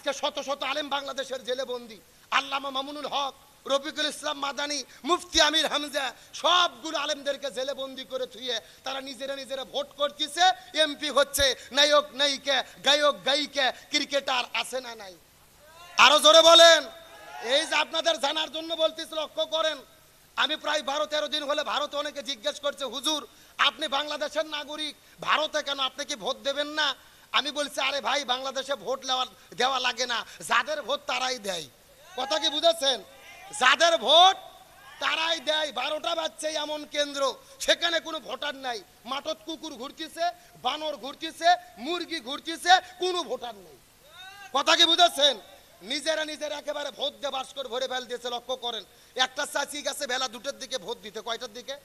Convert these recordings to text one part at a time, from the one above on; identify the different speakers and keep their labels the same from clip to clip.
Speaker 1: আজকে শত শত আলেম বাংলাদেশের জেলে বন্দী। আল্লামা মামুনুল হক, রফিকুল ইসলাম মাদানী, মুফতি আমির হামজা, সবগুলো আলেমদেরকে জেলে বন্দি করে থুয়ে তারা নিজেরা ভোট করতেছে, এমপি হচ্ছে, নায়ক নায়িকা, গায়ক গায়িকা, ক্রিকেটার আছে না নাই? আরো জোরে বলেন। এই যে আপনাদের জানার জন্য বলতেছি, লক্ষ্য করেন, আমি প্রায় 12-13 দিন হলে ভারতে অনেকে জিজ্ঞেস করছে, হুজুর আপনি বাংলাদেশের নাগরিক, ভারতে কেন, আপনি কি ভোট দেবেন না? আমি বলছি, আরে ভাই, বাংলাদেশে ভোট দেওয়া লাগে না, যাদের ভোট তারাই দেয়। কথা কি বুঝেছেন? যাদের ভোট তারাই দেয়। 12টা বাজছে এমন কেন্দ্র, সেখানে কোনো ভোটার নাই, মাঠত কুকুর ঘুরতেছে, বানর ঘুরতেছে, মুরগি ঘুরতেছে, কোনো ভোটার নেই। কথা কি বুঝেছেন? নিজেরা একেবারে ভোট দিয়ে বাস্কর ভরে ফেল দিয়েছে। লক্ষ্য করেন, একটা চাচি গেছে বেলা 2টার দিকে ভোট দিতে, কয়টার দিকে?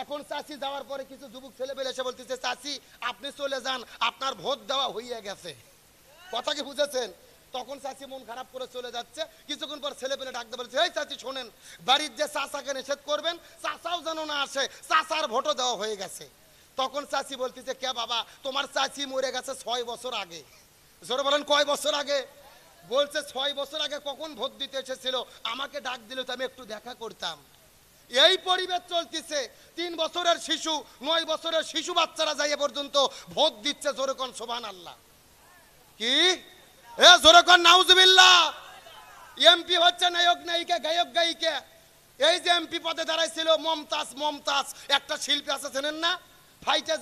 Speaker 1: এখন চাচি যাওয়ার পরে কিছু যুবক ছেলে পেলে এসে বলতেছে, চাচি আপনি চলে যান, আপনার ভোট দেওয়া হইয়া গেছে। কথা কি বুঝেছেন? তখন চাচি মন খারাপ করে চলে যাচ্ছে। কিছুক্ষণ পর ছেলে পেলে ডাকতে বলছে, এই চাচি শোনেন, বাড়ির যে চাচাকে নিষেধ করবেন, চাচাও যেন না আসে, চাচার ভোটও দেওয়া হয়ে গেছে। তখন চাচি বলতেছে, কে বাবা, তোমার চাচি মরে গেছে 6 বছর আগে। জোরে বলেন, কয় বছর আগে? বলছে 6 বছর আগে। কখন ভোট দিতে এসেছিল? আমাকে ডাক দিল তো আমি একটু দেখা করতাম। এই পরিবেশ চলতেছে। 3 বছরের শিশু, 9 বছরের শিশু বাচ্চারা যাই পর্যন্ত ভোট দিচ্ছে। জোরে কোন সুবহানাল্লাহ। কি জোরে কোন নাউজুবিল্লাহ। এমপি হচ্ছে নায়ক নায়িকা, গায়ক গায়িকা। এই যে এমপি পদে দাঁড়াইছিল মমতাজ, একটা শিল্পী আছে, চেনেন না? ফাইটে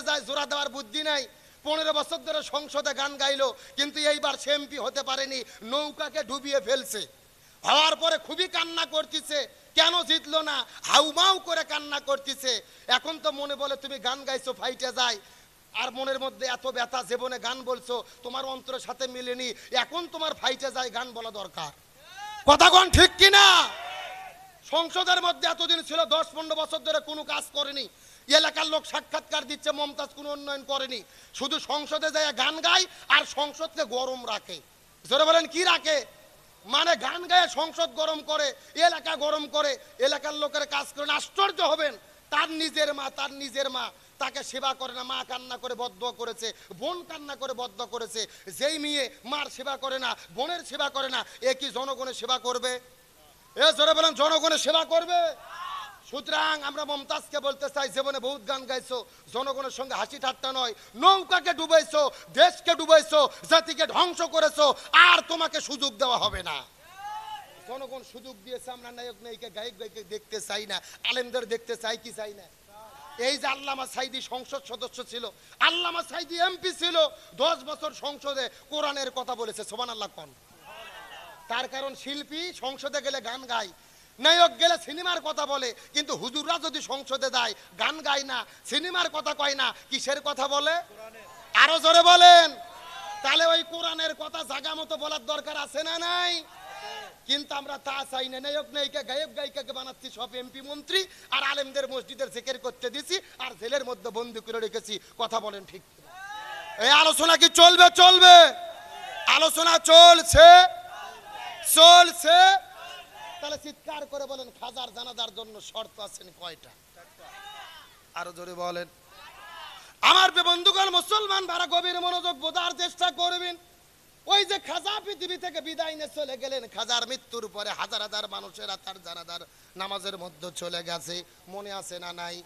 Speaker 1: যায়, জোড়া দেওয়ার বুদ্ধি নাই। 15 বছর ধরে সংসদে গান গাইলো, কিন্তু এইবার সে এমপি হতে পারেনি, নৌকাকে ডুবিয়ে ফেলছে। হওয়ার পরে খুবই কান্না করতেছে, কেন জিতলো না, হাউমাউ করে কান্না করতেছে। এখন তো মনে বলে, তুমি গান গাইছো ফাইটে যায়, আর মনের মধ্যে এত ব্যথা, জীবনে গান বলছো, তোমার অন্তরের সাথে মিলেনি, এখন তোমার ফাইটে যায় গান বলা দরকার। কথা কোন ঠিক কিনা? সংসদের মধ্যে এতদিন ছিল, 10-15 বছর ধরে কোনো কাজ করেনি। এলাকার লোক সাক্ষাৎকার দিচ্ছে, মমতাজ কোনো উন্নয়ন করেনি, শুধু সংসদে যায় গান গায় আর সংসদকে গরম রাখে। জোরে বলেন, কি রাখে? মানে গান গায়ে সংসদ গরম করে, এলাকা গরম করে, এলাকার লোকের কাজ করেন। আশ্চর্য হবেন, তার নিজের মা তাকে সেবা করে না, মা কান্না করে বদদোয়া করেছে, বোন কান্না করে বদদোয়া করেছে। যেই মেয়ে মার সেবা করে না, বোনের সেবা করে না, এ কি জনগণের সেবা করবে? এ জোরে বলেন, জনগণের সেবা করবে? সুতরাং আমরা মমতাজকে বলতে চাই, জীবনে বহুত গান গাইছো, জনগণের সঙ্গে হাসি ঠাট্টা নয়, নৌকাকে ডুবাইছো, দেশকে ডুবাইছো, জাতিকে ধ্বংস করেছো, আর তোমাকে সুযোগ দেওয়া হবে না। জনগণ সুযোগ দিয়েছে, আমরা নায়ক নায়িকা, গায়ক গায়িকা দেখতে চাই না, আলেমদের দেখতে চাই কি চাই না? এই যে আল্লামা সাইদি সংসদ সদস্য ছিল, আল্লামা সাইদি এমপি ছিল, 10 বছর সংসদে কোরআনের কথা বলেছে। সুবহানাল্লাহ কোন? তার কারণ শিল্পী সংসদে গেলে গান গায়, নায়ক গেলে সিনেমার কথা বলে, কিন্তু হুজুররা যদি সংসদে যায় গান গায় না, সিনেমার কথা কয় না, কিসের কথা বলে? আরো জোরে বলেন। তাহলে ওই কোরআনের কথা জায়গা মতো বলার দরকার আছে না নাই? কিন্তু আমরা তা চাই না। নায়ক নায়িকা, গায়ক গায়িকাকে বানাচ্ছি সব এমপি মন্ত্রী, আর আলেমদের মসজিদের জিকির করতে দিছি, আর জেলের মধ্যে বন্দী করে রেখেছি। কথা বলেন ঠিক? এই আলোচনা কি চলবে? চলবে। আলোচনা চলছে। তাহলে চিৎকার করে বলেন, খাজার জানাজার জন্য শর্ত আছেন কয়টা? আরো জোরে বলেন। আমার বন্ধুগণ, মুসলমান ভাড়া গভীর মনোযোগ বোঝার চেষ্টা করবেন। ওই যে খাজা পৃথিবী থেকে বিদায় নিয়ে চলে গেলেন, খাজার মৃত্যুর পরে হাজার হাজার মানুষেরা তার জানাজার নামাজের মধ্যে চলে গেছে, মনে আছে না নাই?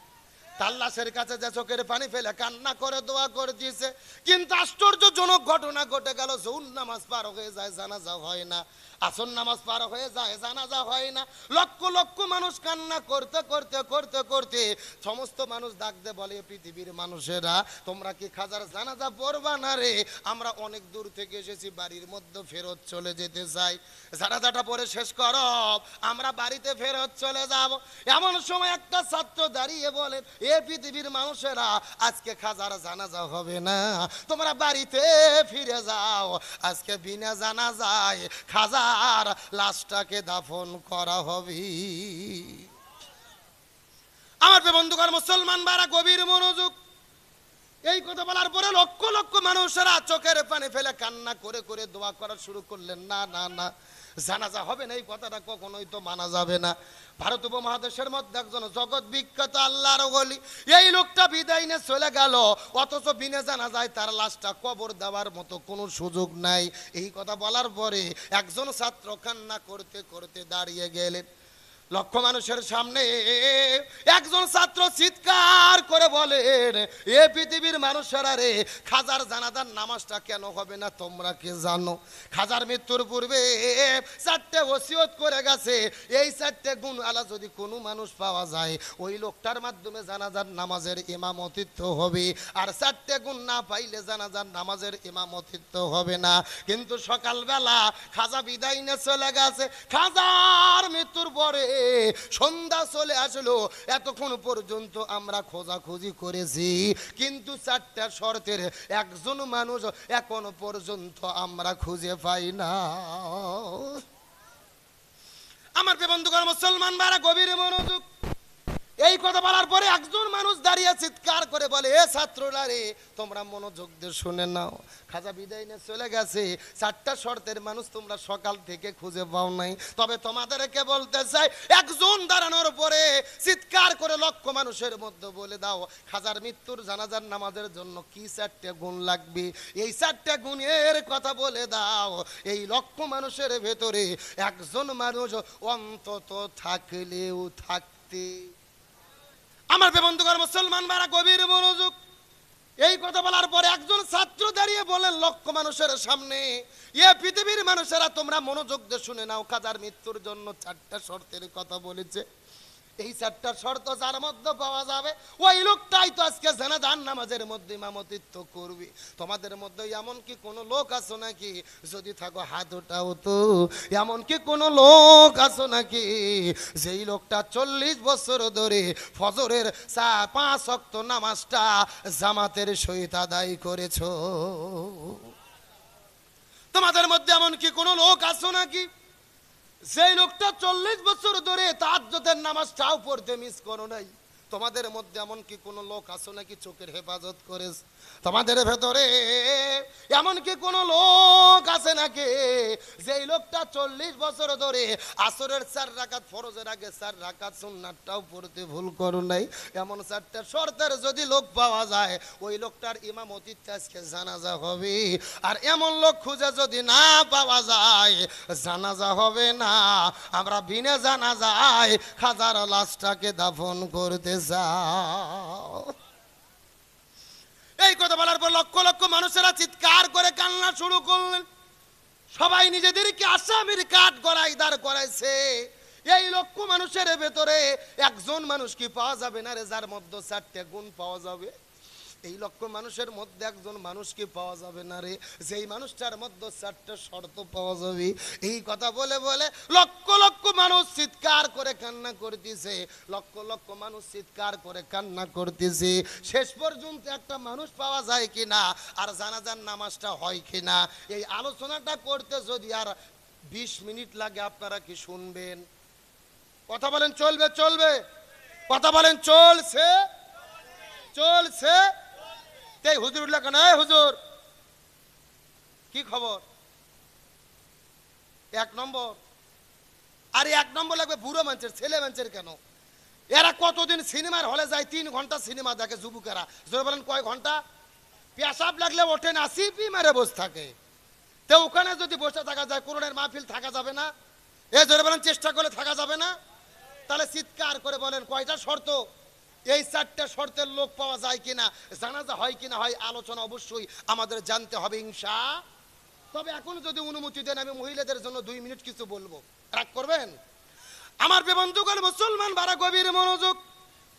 Speaker 1: তাল্লাশের কাছে যে চোখের পানি ফেলে কান্না করে দোয়া করে দিয়েছে। কিন্তু আশ্চর্যজনক ঘটনা ঘটে গেল, জোহর নামাজ পার হয়ে যায়, জানাজা হয় না, আসর নামাজ পার হয়ে যায়, জানাজা হয় না। লক্ষ লক্ষ মানুষ কান্না করতে করতে করতে করতে সমস্ত মানুষ ডাক দে বলে, পৃথিবীর মানুষেরা তোমরা কি খাজার জানাজা পড়বা না রে? আমরা অনেক দূর থেকে এসেছি, বাড়ির মধ্যে ফেরত চলে যেতে চাই, জানাজাটা পরে শেষ করো, আমরা বাড়িতে ফেরত চলে যাব। এমন সময় একটা ছাত্র দাঁড়িয়ে বলে, এ পৃথিবীর মানুষেরা, আজকে খাজার জানাজা হবে না, তোমরা বাড়িতে ফিরে যাও, আজকে বিনা জানাজায় খাজার লাশটাকে দাফন করা হবে। আমার বন্ধুগণ, মুসলমান ভাইরা গভীর মনোযোগ। এই কথা বলার পরে লক্ষ লক্ষ মানুষেরা চোখের পানি ফেলে কান্না করে করে দোয়া করা শুরু করলেন, না না না, জানাজা হবে না, এই কথাটা কখনোই তো মানা যাবে না। ভারত উপমহাদেশের মধ্যে একজন জগৎ বিখ্যাত আল্লাহর ওলি, এই লোকটা বিদায় নিয়ে চলে গেল, অথচ বিনা জানাজায় তার লাশটা কবর দেওয়ার মতো কোনো সুযোগ নাই। এই কথা বলার পরে একজন ছাত্র কান্না করতে করতে দাঁড়িয়ে গেলেন। লক্ষ মানুষের সামনে একজন ছাত্র চিৎকার করে বলেন, এ পৃথিবীর মানুষেরা রে, খাজার জানাজার নামাজটা কেন হবে না তোমরা কি জানো? খাজার মৃত্যুর পূর্বে 4টে ওসিয়ত করে গেছে, এই 4টে গুণ আলা যদি কোনো মানুষ পাওয়া যায়, ওই লোকটার মাধ্যমে জানাজার নামাজের ইমামতিত্ব হবে, আর 4টে গুণ না পাইলে জানাজার নামাজের ইমামতিত্ব হবে না। কিন্তু সকালবেলা খাজা বিদায় নিয়ে চলে গেছে, খাজার মৃত্যুর পরে সন্ধ্যা চলে আসলো, এতক্ষণ পর্যন্ত আমরা খোঁজাখুঁজি করেছি, কিন্তু 4টা শর্তের একজন মানুষ এখন পর্যন্ত আমরা খুঁজে পাই না। আমার বন্ধুগণ মুসলমান ভাইরা গভীর মনোযোগ। এই কথা বলার পরে একজন মানুষ দাঁড়িয়ে চিৎকার করে বলে, এ ছাত্ররা রে, তোমরা মনোযোগ দিয়ে শুনে নাও, খাজা বিদায় নিয়ে চলে গেছে, 4টা শর্তের মানুষ তোমরা সকাল থেকে খুঁজে পাও নাই। তবে তোমাদেরকে বলতে চাই, একজন দাঁড়ানোর পরে চিৎকার করে লক্ষ মানুষের মধ্যে বলে দাও, খাজার মৃত্যুর জানাজার নামাজের জন্য কি 4টে গুণ লাগবে, এই 4টে গুণের কথা বলে দাও। এই লক্ষ মানুষের ভেতরে একজন মানুষ অন্তত থাকলেও থাকতে। আমার বন্ধুগণ মুসলমান ভাইরা গভীর মনোযোগ। এই কথা বলার পরে একজন ছাত্র দাঁড়িয়ে বলেন লক্ষ মানুষের সামনে, এ পৃথিবীর মানুষেরা তোমরা মনোযোগ দিয়ে শুনে নাও, খাজার মৃত্যুর জন্য 4টা শর্তের কথা বলেছে, এই 4টা শর্ত যার মধ্যে পাওয়া যাবে, ওই লোকটাই তো আজকে জানাজার নামাজের মধ্যে ইমামতিত্ব করবে। তোমাদের মধ্যে এমন কি কোনো লোক আছো নাকি, যদি থাকো হাত ওঠাও তো, এমন কি কোনো লোক আছো নাকি যেই লোকটা 40 বছর ধরে ফজরের 5 ওয়াক্ত নামাজটা জামাতের সহিত আদায় করেছো? তোমাদের মধ্যে এমন কি কোনো লোক আছো নাকি সেই লোকটা 40 বছর ধরে তাহাজ্জুদের নামাজটাও পড়তে মিস করো নাই? তোমাদের মধ্যে এমন কি কোনো লোক আছো নাকি চোখের হেফাজত করেছ? তোমাদের ভেতরে এমন কি কোনো লোক আছে নাকি যেই লোকটা 40 বছর ধরে আসরের 4 রাকাত ফরজের আগে 4 রাকাত সুন্নাতটাও পড়তে ভুল করো নাই? এমন 4টা শর্তের যদি লোক পাওয়া যায়, ওই লোকটার ইমামতিতে আজকে জানাজা হবে। আর এমন লোক খুঁজে যদি না পাওয়া যায়, জানাজা হবে না। আমরা বিনা জানাজায় খাজার লাশটাকে দাফন করতে যাও। এই কথা বলার পর লক্ষ লক্ষ মানুষেরা চিৎকার করে কান্না শুরু করলেন। সবাই নিজেদেরকে আসামির কাঠ গড়াই দাঁড় করাইছে। এই লক্ষ মানুষের ভেতরে একজন মানুষ কি পাওয়া যাবে না রে, যার মধ্যে 4টে গুণ পাওয়া যাবে? এই লক্ষ মানুষের মধ্যে একজন মানুষ কি পাওয়া যাবে না রে, যেই মানুষটার মধ্যে 4টা শর্ত পাওয়া যাবে? এই কথা বলে বলে লক্ষ লক্ষ মানুষ চিৎকার করে কান্না করতেছে, লক্ষ লক্ষ মানুষ চিৎকার করে কান্না করতেছে। শেষ পর্যন্ত একটা মানুষ পাওয়া যায় কিনা, আর জানাজার নামাজটা হয় কিনা, এই আলোচনাটা করতে যদি আর 20 মিনিট লাগে, আপনারা কি শুনবেন? কথা বলেন চলবে? চলবে? কথা বলেন চলছে? চলছে? এই হুজুর উঠলে কেন? হুজুর কি খবর? 1 নম্বর। আরে 1 নম্বর লাগবে বুড়ো মানুষের, ছেলে মানুষের কেন? এরা কতদিন সিনেমার হলে যায়, 3 ঘন্টা সিনেমা দেখে যুবকেরা। জোরে বলেন কয় ঘন্টা? পেশাব লাগলে ওঠে না, সিপি মারে বসে থাকে। তো ওখানে যদি বসে থাকা যায়, কোরআনের মাহফিল থাকা যাবে না? এ জোরে বলেন চেষ্টা করলে থাকা যাবে না? তাহলে চিৎকার করে বলেন কয়টা শর্ত? এই 4টা শর্তের লোক পাওয়া যায় কিনা, জানাজা হয় কিনা হয়, আলোচনা অবশ্যই আমাদের জানতে হবে ইনশাআল্লাহ। তবে এখন যদি অনুমতি দেন, আমি মহিলাদের জন্য 2 মিনিট কিছু বলবো, রাগ করবেন? আমার বন্ধুগণ মুসলমান ভাইরা গভীর মনোযোগ।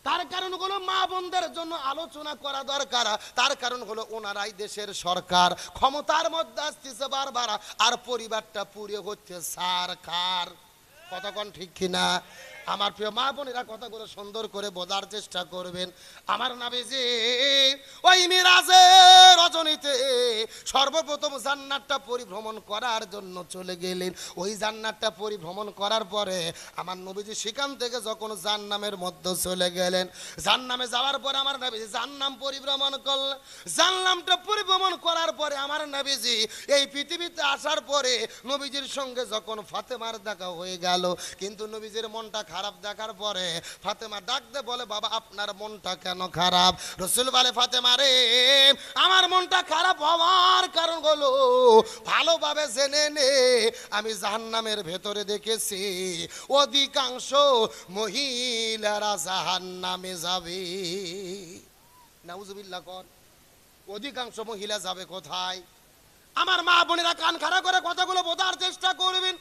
Speaker 1: তার কারণ হলো মা বোনদের জন্য আলোচনা করা দরকার। তার কারণ হলো ওনারাই দেশের সরকার, ক্ষমতার মধ্যে আসতেছে বারবার, আর পরিবারটা পুড়ে হচ্ছে সরকার। কতক্ষণ ঠিক কিনা? আমার প্রিয় মা বোনেরা কথাগুলো সুন্দর করে বোঝার চেষ্টা করবেন। আমার নবীজি ওই মিরাজের রজনীতে সর্বপ্রথম জান্নাতটা পরিভ্রমণ করার জন্য চলে গেলেন। ওই জান্নাতটা পরিভ্রমণ করার পরে আমার নবীজি সেখান থেকে যখন জান্নামের মধ্যে চলে গেলেন, জান্নামে যাওয়ার পরে আমার নবীজি জান্নাম পরিভ্রমণ করলেন। জান্নামটা পরিভ্রমণ করার পরে আমার নবীজি এই পৃথিবীতে আসার পরে নবীজির সঙ্গে যখন ফাতেমার দেখা হয়ে গেল, কিন্তু নবীজির মনটা খারাপ দেখার পরে ফাতেমা ডাকতে বলে, বাবা আপনার মনটা কেন খারাপ? রাসূল বলে, ফাতেমা রে, আমার মনটা খারাপ হওয়ার কারণ হলো ভালোভাবে জেনে নে, আমি জাহান্নামের ভেতরে দেখেছি অধিকাংশ মহিলারা জাহান্নামে যাবে। নাউজুবিল্লাহ কর। অধিকাংশ মহিলা যাবে কোথায়? আমার মা বোনেরা কান খাড়া করে কথাগুলো বোঝার চেষ্টা করবেন।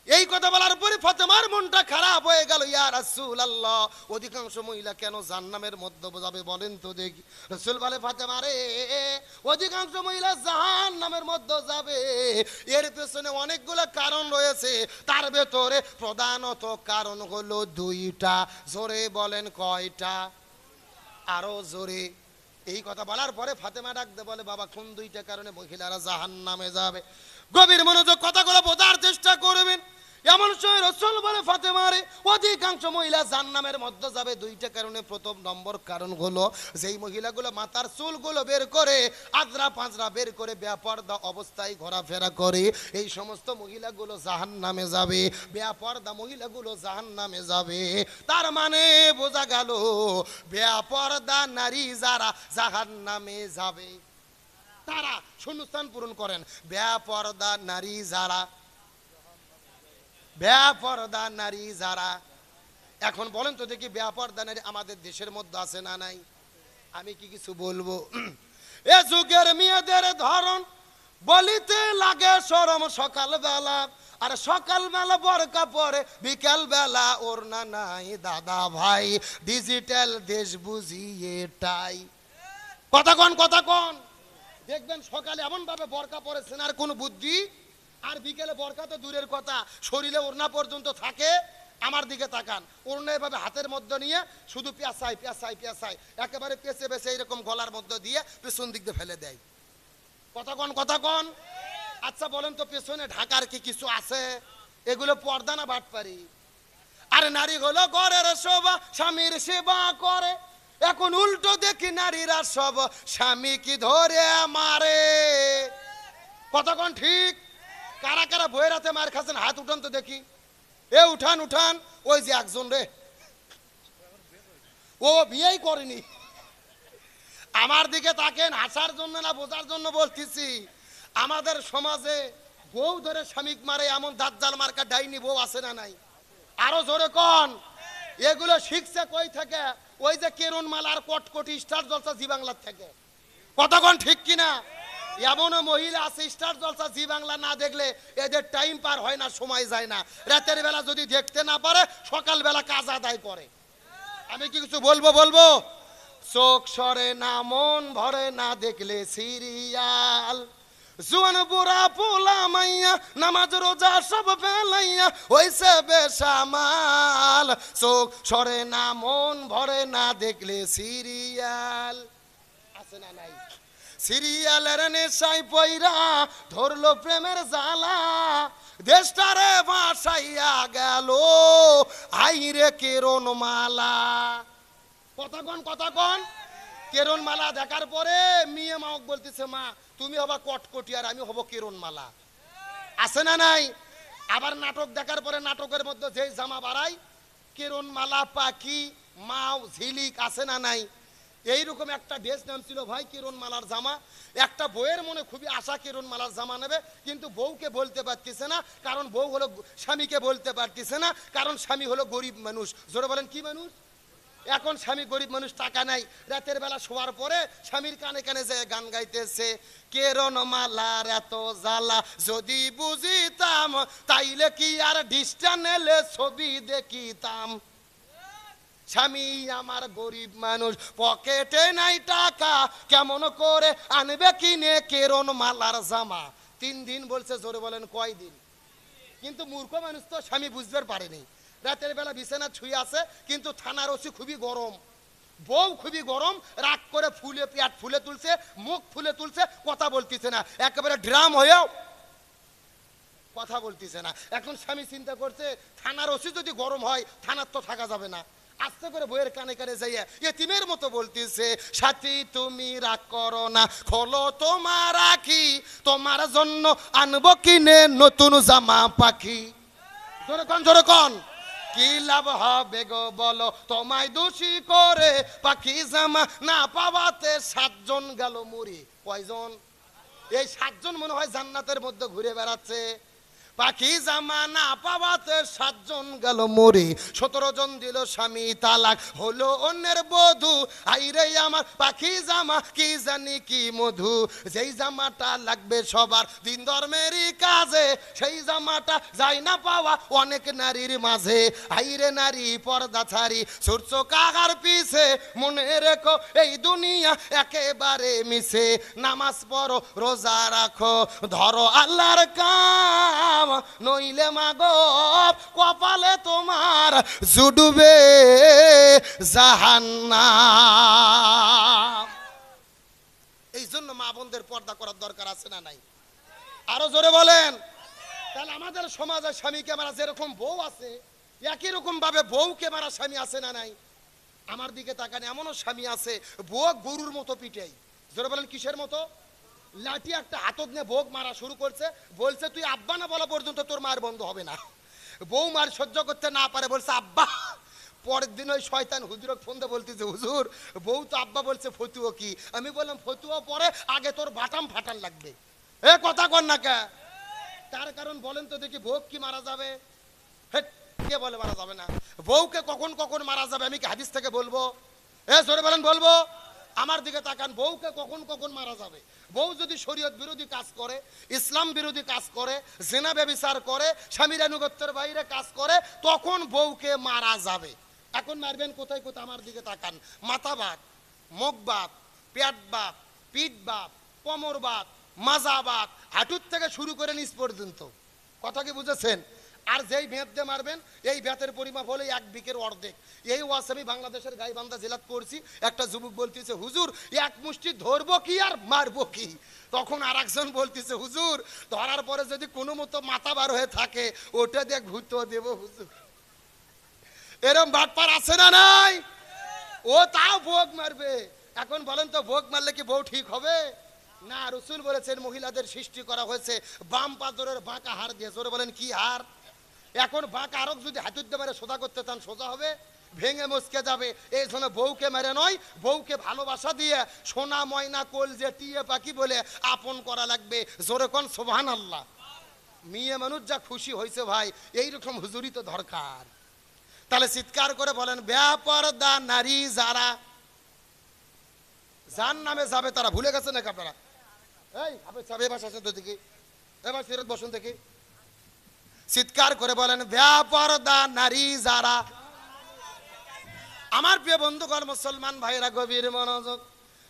Speaker 1: এই কথা বলার পরে ফাতেমার মনটা খারাপ হয়ে গেল। ইয়া রাসূলুল্লাহ, অধিকাংশ মহিলা কেন জাহান্নামের মধ্যে যাবে বলেন তো দেখি। রাসূল বলে, ফাতেমা রে, অধিকাংশ মহিলা জাহান্নামের মধ্যে যাবে, এর পেছনে অনেকগুলো কারণ রয়েছে। তার ভেতরে প্রধানত কারণ হলো দুইটা। জোরে বলেন কয়টা? আরো জোরে। এই কথা বলার পরে ফাতেমা ডাকতে বলে, বাবা কোন দুইটা কারণে মহিলারা জাহান্নামে যাবে? গভীর মনোযোগ কথাগুলো বোঝার চেষ্টা করবেন। এমন সময় রাসূল বলে, ফাতেমা রে, অধিকাংশ মহিলা জাহান্নামের মধ্যে যাবে দুইটা কারণে। প্রথম নম্বর কারণ হলো যেই মহিলাগুলো মাথার চুলগুলো বের করে আজরা পাঁজরা বের করে বেপরদা অবস্থায় ঘোরাফেরা করে, এই সমস্ত মহিলাগুলো জাহান্নামে যাবে। বেপরদা মহিলাগুলো জাহান্নামে যাবে। তার মানে বোঝা গেল বেপরদা নারী যারা জাহান্নামে যাবে তারা শূন্যস্থান পূরণ করেন। বেপরদা নারী যারা, বেপরদা নারী যারা। এখন বলেন তো দেখি, বেপরদা নারী আমাদের দেশের মধ্যে আছে না নাই? আমি কি কিছু বলবো? এ যুগের মেয়েদের ধরন বলিতে লাগে শরম সকালবেলা, আর সকালবেলা বোরকা পরে, বিকাল বেলা ওড়না নাই। দাদা ভাই, ডিজিটাল দেশ বুঝি এটাই। কথা কন, কথা কন। দেখবেন সকালে এমন ভাবে বোরকা পরেছেন আর কোনো বুদ্ধি, আর বিকেলে বোরকা তো দূরের কথা, শরীরে ওড়না পর্যন্ত থাকে। আমার দিকে তাকান, ওড়না এভাবে হাতের মধ্যে নিয়ে শুধু পেঁচাই পেঁচাই পেঁচাই, একেবারে পেঁচে পেঁচে এরকম গলার মধ্যে দিয়ে পেছন দিক দিয়ে ফেলে দেয়। কথা কন, কথা কন। আচ্ছা বলেন তো, পেছনে ঢাকার কি কিছু আছে? এগুলো পর্দা না বাটপারি? আরে নারী হলো ঘরের শোভা, স্বামীর সেবা করে। এখন উল্টো দেখি নারীরা সব স্বামী কি ধরে মারে। কতক্ষণ ঠিক? কারা কারা বইয়ের হাতে মার খাচ্ছেন হাত উঠান তো দেখি। এ উঠান উঠান। ওই যে একজন রে, ও বিয়েই করেনি। আমার দিকে তাকেন, হাসার জন্য না বোঝার জন্য বলতেছি। আমাদের সমাজে বউ ধরে স্বামী মারে এমন দাজ্জাল মার্কা ডাইনি বউ আছে না নাই? আরো জোরে কন। এগুলো শিখছে কই থেকে? ওই যে কেরুন মালার কটকটি স্টার জলসা জি বাংলার থেকে। কতক্ষণ ঠিক কিনা? এমনও মহিলা আছে স্টার জলসা জি বাংলা না দেখলে এদের টাইম পার হয় না, সময় যায় না। রাতের বেলা যদি দেখতে না পারে সকাল বেলা কাজ আদায় করে। আমি কি কিছু বলবো? বলবো। চোখ সরে না, মন ভরে না দেখলে সিরিয়াল, জুয়ান বুড়া পোলা মাইয়া নামাজ রোজা সব ফেলাইয়া হইছে বেসামাল। চোখ সরে না, মন ভরে না দেখলে সিরিয়াল। আছে না নাই? সিরিয়ালের নেশায় পইরা ধরলো প্রেমের জ্বালা, দেশটারে ভাসাইয়া গেল আইরে কেরন মালা। কতক্ষণ, কতক্ষণ। কেরন মালা দেখার পরে মেয়ে মাওক বলতেছে, মা তুমি হবা কটকটি আর আমি হব কেরন মালা। আছে না নাই? আবার নাটক দেখার পরে নাটকের মধ্যে যে জামা বাড়াই, কেরন মালা, পাখি, মাও, ঝিলিক। আছে না নাই? এইরকম একটা ড্রেস নাম ছিল ভাই কেরন মালার জামা। একটা বউয়ের মনে খুবই আশা কেরন মালার জামা নেবে, কিন্তু বউকে বলতে পারতেছে না, কারণ বউ হলো, স্বামীকে বলতে পারতেছে না, কারণ স্বামী হলো গরিব মানুষ। জোরে বলেন কি মানুষ? এখন স্বামী গরিব মানুষ, টাকা নাই। রাতের বেলা শোয়ার পরে স্বামীর কানে কানে যে গান গাইতেছে, কেরন মালার এত জ্বালা যদি বুঝিতাম, তাইলে কি আর ডিস্টানেলে ছবি দেখিতাম। স্বামী আমার গরিব মানুষ, পকেটে নাই টাকা, কেমন করে আনবে কিনে কেরন মালার জামা। 3 দিন বলছে। জোরে বলেন কয় দিন? কিন্তু মূর্খ মানুষ তো স্বামী বুঝতে পারেনি। রাতের বেলা বিছানা ছুঁয়ে আছে, কিন্তু থানার ওসি খুবই গরম, বউ খুবই গরম, রাগ করে ফুলে পেট ফুলে তুলছে, মুখ ফুলে তুলছে, কথা বলতেছে না, একেবারে ড্রাম হয়েও কথা বলতেছে না। এখন স্বামী চিন্তা করছে থানার ওসি যদি গরম হয় থানার তো থাকা যাবে না, আস্তে করে বইয়ের কানে কানে যাইয়া এতিমের মতো বলতেছে, সাথী তুমি রাগ করো না, খোলো তোমার রাখি, তোমার জন্য আনবো কিনে নতুন জামা পাখি। জোরে কন, জোরে কন। কি লাভ হবে গো বলো তোমায় দোষী করে, পাখি জামা না পাওয়াতে 7 জন গেল মরি। কয়জন? এই 7 জন মনে হয় জান্নাতের মধ্যে ঘুরে বেড়াচ্ছে। পাখি জামা না পাওয়াতে 7 জন গেল মরি, 17 জন দিল স্বামী তালাক, হলো অন্যের বধূ। আইরে আমার পাখি জামা কি জানি কি মধু, যেই জামাটা লাগবে সবার দিন ধর্মেরই কাজে, সেই জামাটা যায় না পাওয়া অনেক নারীর মাঝে। আইরে নারী পর্দা ছাড়ি ছুটছো কাহার পিছে, মনে রেখো এই দুনিয়া একেবারে মিছে। নামাজ পড়ো রোজা রাখো ধরো আল্লাহর কাম, নইলে মাগো কপালে তোমার জুডুবে জাহান্নাম। এই জন্য মা বোনদের পর্দা করার দরকার আছে না নাই? আরো জোরে বলেন। তাহলে আমাদের সমাজে স্বামীকে মারা যেরকম বউ আছে, একই রকম ভাবে বউকে মারা স্বামী আছে না নাই? আমার দিকে তাকান, এমনও স্বামী আছে বউ গরুর মতো পিটাই। জোরে বলেন কিসের মতো? লাঠি একটা হাতত নিয়ে বউ মারা শুরু করছে, বলছে তুই আব্বা না বলা পর্যন্ত তোর মার বন্ধ হবে না। বউ মার সহ্য করতে না পারে বলছে আব্বা। পরের দিন ওই শয়তান হুজুরকে ফোন দিয়ে বলতেছে, হুজুর বউ তো আব্বা বলছে, ফতুয়া কি? আমি বললাম ফতুয়া পরে, আগে তোর বাটাম ফাটান লাগবে। এ কথা কর না কে? তার কারণ বলেন তো দেখি, বউ কি মারা যাবে? কে বলে মারা যাবে না? বউকে কখন কখন মারা যাবে আমি কি হাদিস থেকে বলবো? এ জোরে বলেন বলবো? আমার দিকে তাকান, বউকে কখন কখন মারা যাবে? বউ যদি শরীয়ত বিরোধী কাজ করে, ইসলাম বিরোধী কাজ করে, জিনা ব্যভিচার করে, স্বামীর আনুগত্যের বাইরে কাজ করে, তখন বউকে মারা যাবে। এখন মারবেন কোথায় কোথায়? আমার দিকে তাকান, মাথা বাত, মুখ বাত, পেট বাত, পিঠ বাত, কোমর বাত, মাজা বাত, হাঁটুর থেকে শুরু করে নিচ পর্যন্ত। কথা কি বুঝেছেন? আর যেই ভেঁত দিয়ে মারবেন, এই ভেঁতের পরিমাপ হলে 1 বিঘের অর্ধেক। এই ওয়াজ আমি বাংলাদেশের গাইবান্ধা জেলাত করছি। একটা যুবক বলতেছে, হুজুর 1 মুষ্টি ধরবো কি আর মারবো কি? তখন আর একজন বলতেছে, হুজুর ধরার পরে যদি কোনো মতো মাথা বার হয়ে থাকে ওটা দিয়ে ঘুরতে দেবো হুজুর। এরম বাটপার আছে না নাই? ও তাও ভোগ মারবে। এখন বলেন তো, ভোগ মারলে কি বউ ঠিক হবে? না, রসুল বলেছেন মহিলাদের সৃষ্টি করা হয়েছে বাম পাজরের বাঁকা হাড় দিয়ে। জোরে বলেন কি হাড়? এখন বাঁকা আরক যদি হাতুর দিয়ে মেরে সোজা করতে চান সোজা হবে, ভেঙে মস্কে যাবে। এই জন্য বউকে মেরে নয়, বউকে ভালোবাসা দিয়ে সোনা ময়না কোল যে টিয়ে পাখি বলে আপন করা লাগবে। জোরে কোন সুবহানাল্লাহ। মেয়ে মানুষ যা খুশি হয়েছে ভাই, এইরকম হুজুরি তো দরকার। তাহলে চিৎকার করে বলেন, বেপরদা নারী যারা জাহান্নামে যাবে তারা ভুলে গেছে নাকি আপনারা? এই আপনি বাস আছেন তো দেখি, এবার ফেরত বসুন দেখি। চিৎকার করে বলেন, বেপরদা নারী যারা। আমার প্রিয় বন্ধুগণ মুসলমান ভাইরা গভীর মনোযোগ।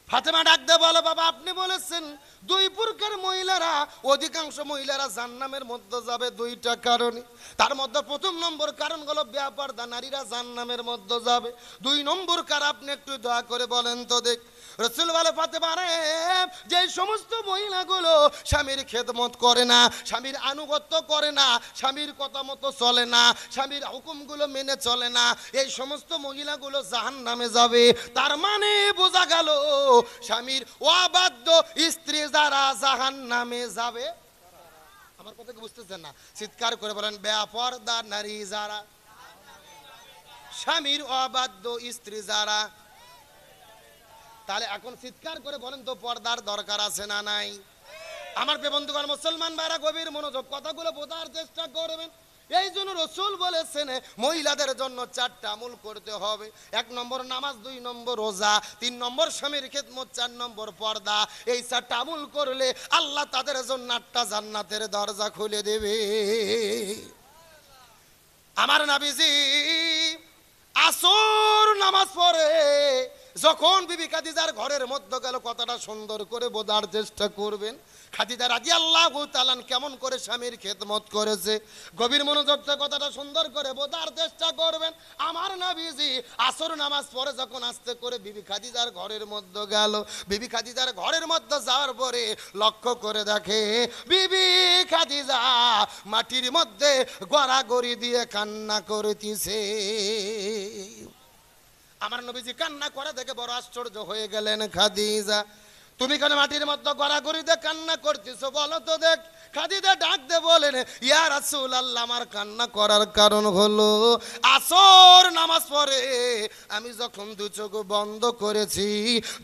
Speaker 1: ফাতেমা ডাক দে বলে, বাবা আপনি বলেছেন 2 প্রকার মহিলারা, অধিকাংশ মহিলারা জাহান্নামের মধ্যে যাবে 2টা কারণে। তার মধ্যে 1 নম্বর কারণ হলো বেপরদা নারীরা জাহান্নামের মধ্যে যাবে। 2 নম্বর কারণ আপনি একটু দয়া করে বলেন তো দেখ। রাসূল বলে, ফাতেমা রে, যে সমস্ত মহিলাগুলো স্বামীর খেদমত করে না, স্বামীর আনুগত্য করে না, স্বামীর কথা মতো চলে না, স্বামীর হুকুমগুলো মেনে চলে না, এই সমস্ত মহিলাগুলো জাহান্নামে যাবে। তার মানে বোঝা গেল স্বামীর অবাধ্য স্ত্রী যারা জাহান্নামে যাবে। আমার কথা কি বুঝতেছেন না? চিৎকার করে বলেন, বেপরদা নারী যারা, স্বামীর অবাধ্য স্ত্রী যারা। তাহলে এখন চিৎকার করে বলেন তো, পর্দার দরকার আছে না নাই? আমার প্রিয় বন্ধুগণ মুসলমান ভাইরা গভীর মনোযোগ, কথাগুলো বোঝার চেষ্টা করবেন। এই জন্য রাসূল বলেছেন মহিলাদের জন্য 4টা আমল করতে হবে। 1 নম্বর নামাজ, 2 নম্বর রোজা, 3 নম্বর স্বামীর খেদমত, 4 নম্বর পর্দা। এই 4টা আমল করলে আল্লাহ তাদের জন্য 8টা জান্নাতের দরজা খুলে দেবে। আমার নবীজি আসর নামাজ পড়ে যখন বিবি খাদিজার ঘরের মধ্যে গেল, কথাটা সুন্দর করে বোঝার চেষ্টা করবেন। খাদিজা রাদিয়াল্লাহু তাআলা কেমন করে স্বামীর খেদমত করেছে, গভীর মনোযোগটা কথাটা সুন্দর করে বোঝার চেষ্টা করবেন। আমার নবীজি আসর নামাজ পড়ে যখন আস্তে করে বিবি খাদিজার ঘরের মধ্যে গেল, বিবি খাদিজার ঘরের মধ্যে যাওয়ার পরে লক্ষ্য করে দেখে বিবি খাদিজা মাটির মধ্যে গড়াগড়ি দিয়ে কান্না করতেছে। আমার নবীজি কান্না করে দেখে বড় আশ্চর্য হয়ে গেলেন। খাদিজা, তুমি কেন মাটির মধ্যে গড়াগড়ি দিয়ে কান্না করতেছো, বলো তো দেখ। খাদিজা ডাক দে বলেন, ইয়া রাসূলুল্লাহ, আমার কান্না করার কারণ হলো আসর নামাজ পড়ে আমি যখন দু চোখ বন্ধ করেছি,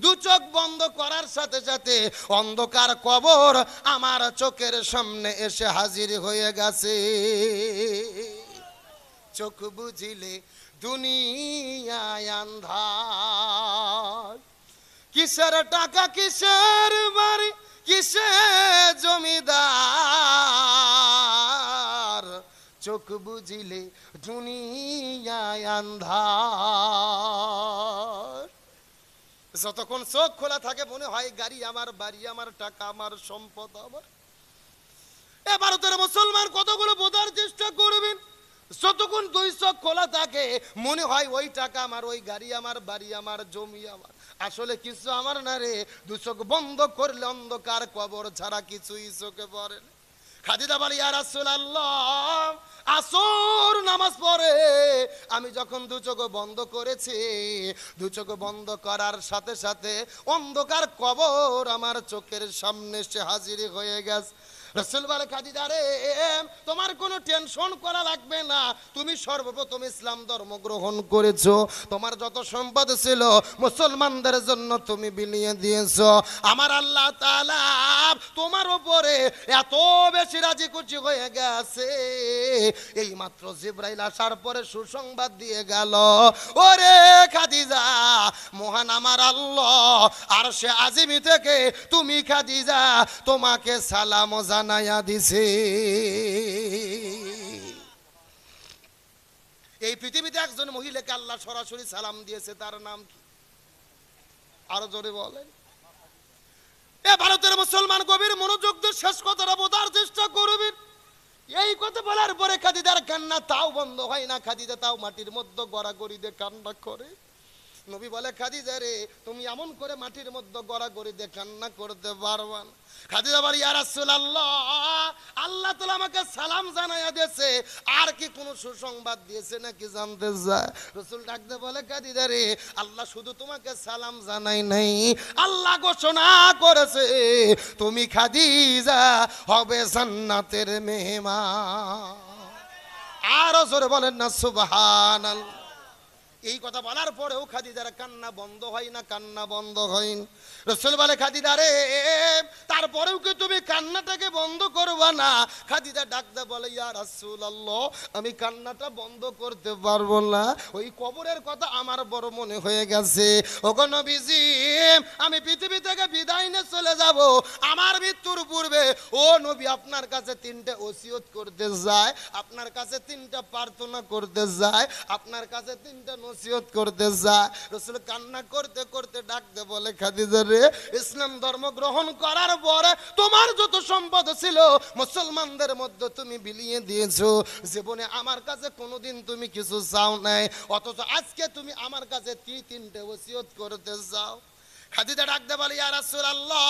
Speaker 1: দু চোখ বন্ধ করার সাথে সাথে অন্ধকার কবর আমার চোখের সামনে এসে হাজির হয়ে গেছে। চোখ বুঝিলে দুনিয়ায় আন্ধার, কিসের টাকা কিসের বাড়ি কিসের জমিদার, চোখ বুঝিলে দুনিয়ায় আন্ধার। যতক্ষণ চোখ খোলা থাকে মনে হয় গাড়ি আমার, বাড়ি আমার, টাকা আমার, সম্পদ আমার। এ ভারতের মুসলমান কতগুলো বোঝার চেষ্টা করবেন। যতক্ষণ দুই চোখ খোলা থাকে মনে হয় ওই টাকা আমার, ওই গাড়ি আমার, বাড়ি আমার, জমি আমার। আসলে কিছু আমার না রে। দু চোখ বন্ধ করলে অন্ধকার কবর ছাড়া কিছুই চোখে পড়ে না। খাদিজা বলে, ইয়া রাসূলুল্লাহ, আসর নামাজ পড়ে আমি যখন দু চোখ বন্ধ করেছি, দু চোখ বন্ধ করার সাথে সাথে অন্ধকার কবর আমার চোখের সামনে এসে হাজির হয়ে গেছে। রাসূল বলে, খাদিজা রে, তোমার কোনো টেনশন করা লাগবে না। তুমি সর্বপ্রথম ইসলাম ধর্ম গ্রহণ করেছো, তোমার যত সম্পদ ছিল মুসলমানদের জন্য তুমি বিলিয়ে দিয়েছো। আমার আল্লাহ তাআলা তোমার উপরে এত বেশি রাজি খুশি হয়ে গেছে, এই মাত্র জিবরাইল আসার পরে সুসংবাদ দিয়ে গেল, ওরে খাদিজা, মহান আমার আল্লাহ আরশে আজিম থেকে তুমি খাদিজা, তোমাকে সালাম জানায়া দিছে। এই পৃথিবীতে একজন মহিলাকে আল্লাহ সরাসরি সালাম দিয়েছে, তার নাম কি? আরো জোরে বলেন। এ ভারতের মুসলমান গভীর মনোযোগ দিয়ে শেষ কথাটা বোঝার চেষ্টা করবেন। এই কথা বলার পরে খাদিজার কান্না তাও বন্ধ হয় না। খাদিজা তাও মাটির মধ্যে গড়াগড়ি দিয়ে কান্না করে। নবী বলে, খাদিজা রে, তুমি এমন করে মাটির মধ্যে গড়াগড়ি দিয়ে কান্না করতে পারবা না। খাদিজা বলে, ইয়া রাসূলুল্লাহ, আল্লাহ তাআলা আমাকে সালাম জানায়া দিয়েছে, আর কি কোনো সুসংবাদ দিয়েছে নাকি জানতে চায়। রাসূল ডাকতে বলে, খাদিজা রে, আল্লাহ শুধু তোমাকে সালাম জানাই নাই, আল্লাহ ঘোষণা করেছে তুমি খাদিজা হবে জান্নাতের মেহমান। আরো জোরে বলেন না সুবহানাল্লাহ। এই কথা বলার পরেও খাদিজার কান্না বন্ধ হয় না, কান্না বন্ধ হয় না। রাসূল বলে, খাদিজা রে, তারপরেও কি তুমি কান্নাটাকে বন্ধ করবা না? খাদিজা ডাকতে বলে, ইয়া রাসূলুল্লাহ, আমি কান্নাটা বন্ধ করতে পারবো না, ওই কবরের কথা আমার বড় মনে হয়ে গেছে। ওগো নবীজি, আমি পৃথিবী থেকে বিদায় নিয়ে চলে যাব, আমার মৃত্যুর পূর্বে ও নবী আপনার কাছে তিনটে ওসিয়ত করতে যায়, আপনার কাছে তিনটা প্রার্থনা করতে যায়, আপনার কাছে তিনটা নসিহত করতে যায়। রাসূল কান্না করতে করতে ডাকতে বলে, খাদিজা রে, ইসলাম ধর্ম গ্রহণ করার পরে তোমার যত সম্পদ ছিল মুসলমানদের মধ্যে তুমি বিলিয়ে দিয়েছো, জীবনে আমার কাছে কোনোদিন তুমি কিছু চাও নাই, অথচ আজকে তুমি আমার কাছে তিনটে ওসিয়ত করতে চাও। খাদিজা ডাকতে বলে, ইয়া রাসূলুল্লাহ,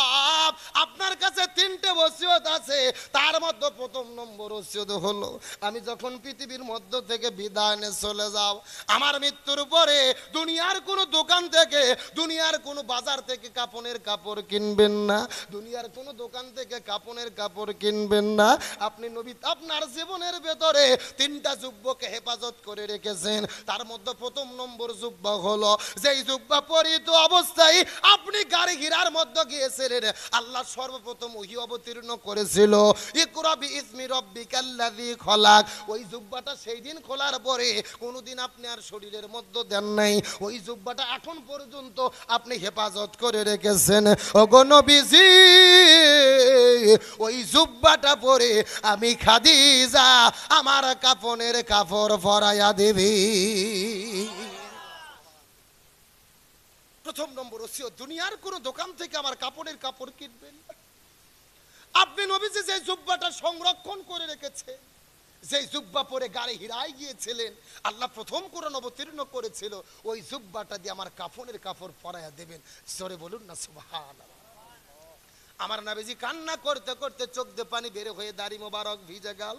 Speaker 1: আপনার কাছে তিনটে ওসিয়ত আছে, তার মধ্যে প্রথম নম্বর ওসিয়ত হলো আমি যখন পৃথিবীর মধ্য থেকে বিদায় নিয়ে চলে যাও, আমার মৃত্যুর পরে দুনিয়ার কোনো দোকান থেকে, দুনিয়ার কোনো বাজার থেকে কাপড়ের কাপড় কিনবেন না, দুনিয়ার কোনো দোকান থেকে কাপড়ের কাপড় কিনবেন না। আপনি নবী আপনার জীবনের ভেতরে তিনটা যুব্বকে হেফাজত করে রেখেছেন, তার মধ্যে প্রথম নম্বর জুব্বা হলো যেই জুব্বা পরিহিত অবস্থায় আপনি গাড়ি ঘিরার মধ্যে গিয়েছিলেন, আল্লাহ সর্বপ্রথম ওহী অবতীর্ণ করেছিল, ইকরা বিইসমি রাব্বিকাল্লাযী খলাক। ওই জুব্বাটা সেই দিন খোলার পরে কোনোদিন আপনি আর শরীরের মধ্যে দেন নাই, ওই জুব্বাটা এখন পর্যন্ত আপনি হেফাজত করে রেখেছেন। ওগো নবীজি, ওই জুব্বাটা পরে আমি খাদিজা আমার কাফনের কাপড় পরাইয়া দেবী। প্রথম নম্বর ওসিয়ত, দুনিয়ার কোন দোকান থেকে আমার কাপড়ের কাপড় কিনবেন না। আপনি নবীজি যে জুব্বাটা সংরক্ষণ করে রেখেছে, যে জুব্বা পরে গাড়ি হিরায় গিয়েছিলেন, আল্লাহ প্রথম কোরআন অবতীর্ণ করেছিল, ওই জুব্বাটা দিয়ে আমার কাফনের কাপড় পরাইয়া দেবেন। জোরে বলুন না সুবহানাল্লাহ। আমার নবীজি কান্না করতে করতে চোখ দিয়ে পানি বের হয়ে দাড়ি মোবারক ভিজে গেল।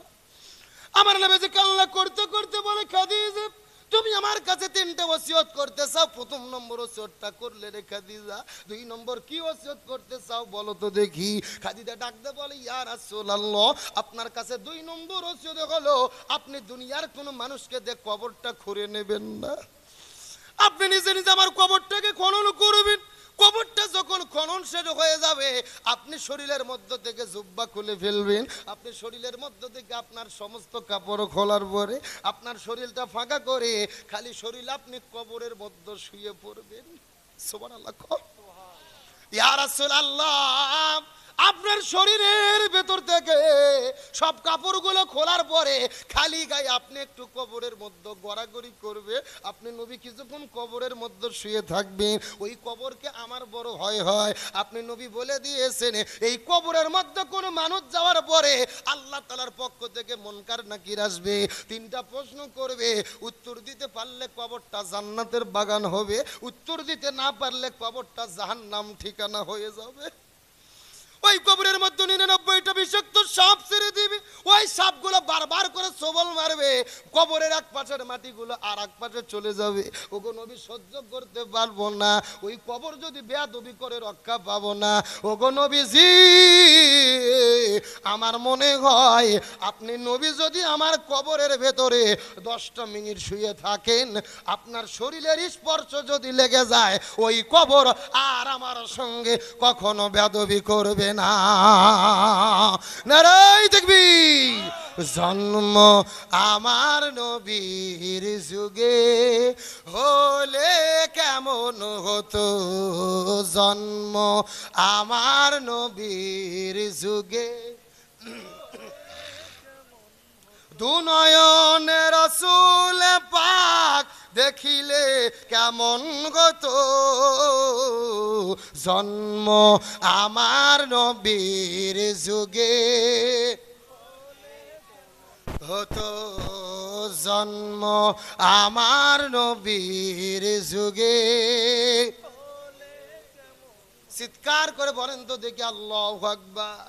Speaker 1: আমার নবীজি কান্না করতে করতে বলে, খাদিজা তুমি আমার কাছে তিনটা ওসিয়ত করতে চাও, প্রথম নম্বর ওসিয়তটা করলে রে খাদিজা, দুই নম্বর কি ওসিয়ত করতে চাও বলো তো দেখি। খাদিজা ডাকতে বলে, ইয়া রাসূলুল্লাহ, আপনার কাছে দুই নম্বর ওসিয়ত হলো আপনি দুনিয়ার কোন মানুষকে দিয়ে কবরটা খুঁড়ে নেবেন না, আপনি নিজে নিজে আমার কবরটাকে খনন করবেন। কবরটা যখন খনন শেষ হয়ে যাবে, আপনি শরীরের মধ্য থেকে জুব্বা খুলে ফেলবেন। আপনি শরীরের মধ্য থেকে আপনার সমস্ত কাপড় খোলার পরে আপনার শরীরটা ফাঁকা করে খালি শরীর আপনি কবরের মধ্যে শুয়ে পড়বেন। সুবহানাল্লাহ। ইয়া রাসূলুল্লাহ, আপনার শরীরের ভেতর থেকে সব কাপড়গুলো খোলার পরে খালি গায়ে আপনি একটু কবরের মধ্যে গড়াগড়ি করবে। আপনি নবী কিছুক্ষণ কবরের মধ্যে শুয়ে থাকবেন। ওই কবরকে আমার বড় ভয় হয়। আপনি নবী বলে দিয়েছেন, এই কবরের মধ্যে কোনো মানুষ যাওয়ার পরে আল্লাহ তাআলার পক্ষ থেকে মুনকার নাকির আসবে, তিনটা প্রশ্ন করবে। উত্তর দিতে পারলে কবরটা জান্নাতের বাগান হবে, উত্তর দিতে না পারলে কবরটা জাহান্নাম ঠিকানা হয়ে যাবে। ওই কবরের মধ্যে 99টা বিষাক্ত সাপ ছেড়ে দিবে। ওই সাপগুলো বারবার করে সবল মারবে, কবরের এক পাশের মাটিগুলো আর এক পাশে চলে যাবে। ওগো নবী সহ্য করতে পারবো না, ওই কবর যদি বেয়াদবি করে রক্ষা পাবো না। ওগো নবীজি, আমার মনে হয় আপনি নবী যদি আমার কবরের ভেতরে 10টা মিনিট শুয়ে থাকেন, আপনার শরীরের স্পর্শ যদি লেগে যায়, ওই কবর আর আমার সঙ্গে কখনো বেয়াদবি করবে না। নারায়ে তাকবীর। জন্ম আমার নবীর যুগে হলে কেমন হতো, জন্ম আমার নবীর যুগে দুনয়নে রাসূল পাক দেখিলে কেমন হতো, জন্ম আমার নবীর যুগে হতো, জন্ম আমার নবীর যুগে। চিৎকার করে বলেন তো দেখি আল্লাহু আকবার।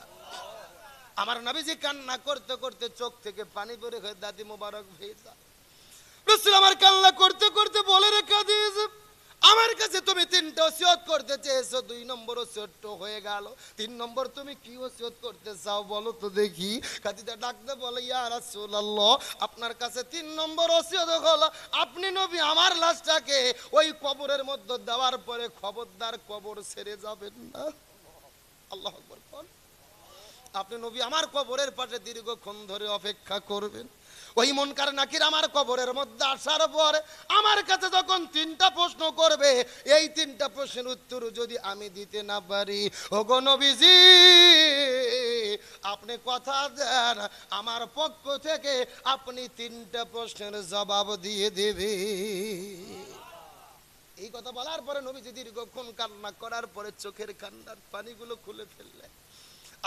Speaker 1: আমার নবীজি কান্না করতে করতে চোখ থেকে পানি বের হয়ে দাদি মোবারক ভেজা। রাসূল আমার কান্না করতে করতে বলে রে খাদিজা, আমার কাছে তুমি তিনটা ওসিয়ত করতে চেয়েছো, 2 নম্বর ওসিয়ত হয়ে গেল, 3 নম্বর তুমি কি ওসিয়ত করতে চাও বলো তো দেখি। খাদিজা ডাকতে বলে, ইয়া রাসূলুল্লাহ, আপনার কাছে 3 নম্বর ওসিয়ত হলো আপনি নবী আমার লাশটাকে ওই কবরের মধ্যে দেওয়ার পরে খবরদার কবর ছেড়ে যাবেন না। আল্লাহু আকবার। আপনি নবী আমার কবরের পাশে দীর্ঘক্ষণ ধরে অপেক্ষা করবেন। ওই মুনকার নাকির আমার কবরের মধ্যে আসার পর আমার কাছে যখন 3টা প্রশ্ন করবে, এই 3টা প্রশ্নের উত্তর যদি আমি দিতে না পারি, ওগো নবীজি আপনি কথা দেন আমার পক্ষ থেকে আপনি 3টা প্রশ্নের জবাব দিয়ে দেবে। এই কথা বলার পরে নবীজি দীর্ঘক্ষণ কান্না করার পরে চোখের কান্নার পানিগুলো খুলে ফেললেন।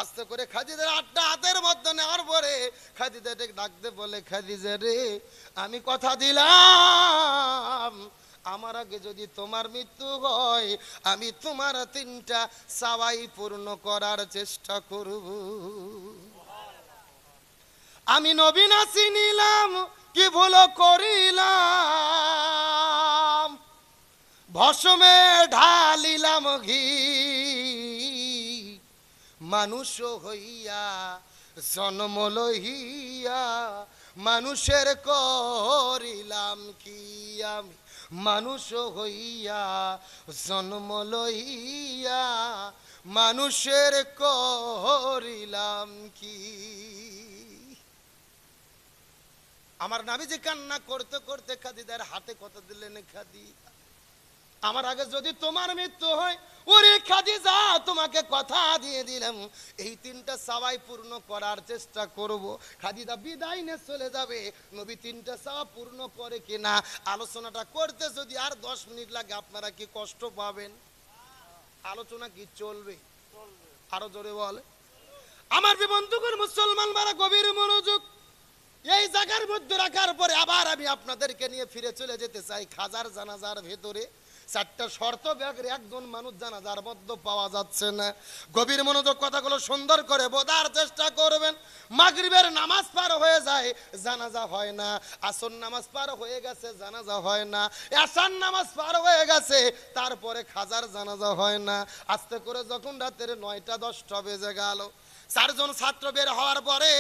Speaker 1: আস্তে করে খাদিজার 8টা হাতের মধ্যে নেওয়ার পরে খাদিজাকে ডাকতে বলে, খাদিজা রে, আমি কথা দিলাম আমার আগে যদি তোমার মৃত্যু হয়, আমি তোমার 3টা চাওয়াই পূর্ণ করার চেষ্টা করব। আমি নবী না চিনিলাম কি ভুল করিলাম, ভস্মে ঢালিলাম ঘি, মানুষ হইয়া জন্ম লইয়া মানুষের করিলাম কি, আমি মানুষ হইয়া জন্ম লইয়া মানুষের করিলাম কি। আমার নবীজি কান্না করতে করতে খাদিজার হাতে কথা দিলেন, খাদিজা আমার আগে যদি তোমার মৃত্যু হয়, ওরে খাদিজা তোমাকে কথা দিয়ে দিলাম এই তিনটা চাওয়াই পূর্ণ করার চেষ্টা করব। খাদিজা বিদায় নিয়ে চলে যাবে, নবী তিনটা চাওয়া পূর্ণ করে কিনা আলোচনাটা করতে যদি আর 10 মিনিট লাগে আপনারা কি কষ্ট পাবেন? আলোচনা কি চলবে? আরো জোরে বলে। আমার বন্ধুগণ মুসলমান মারা গভীর মনোযোগ। এই জায়গার মধ্যে রাখার পরে আবার আমি আপনাদেরকে নিয়ে ফিরে চলে যেতে চাই খাজার জানাজার ভেতরে। 4টা শর্ত ব্যাগরে একজন মানুষ জানাজার মধ্যে পাওয়া যাচ্ছে না। গভীর মনোযোগ, কথাগুলো সুন্দর করে বোঝার চেষ্টা করবেন। মাগরিবের নামাজ পার হয়ে যায়, জানাজা হয় না। আসর নামাজ পার হয়ে গেছে, জানাজা হয় না। এশার নামাজ পার হয়ে গেছে, তারপরে খাজার জানাজা হয় না। আস্তে করে যখন রাতের 9টা 10টা বেজে গেল, 4 জন ছাত্র বের হওয়ার পরে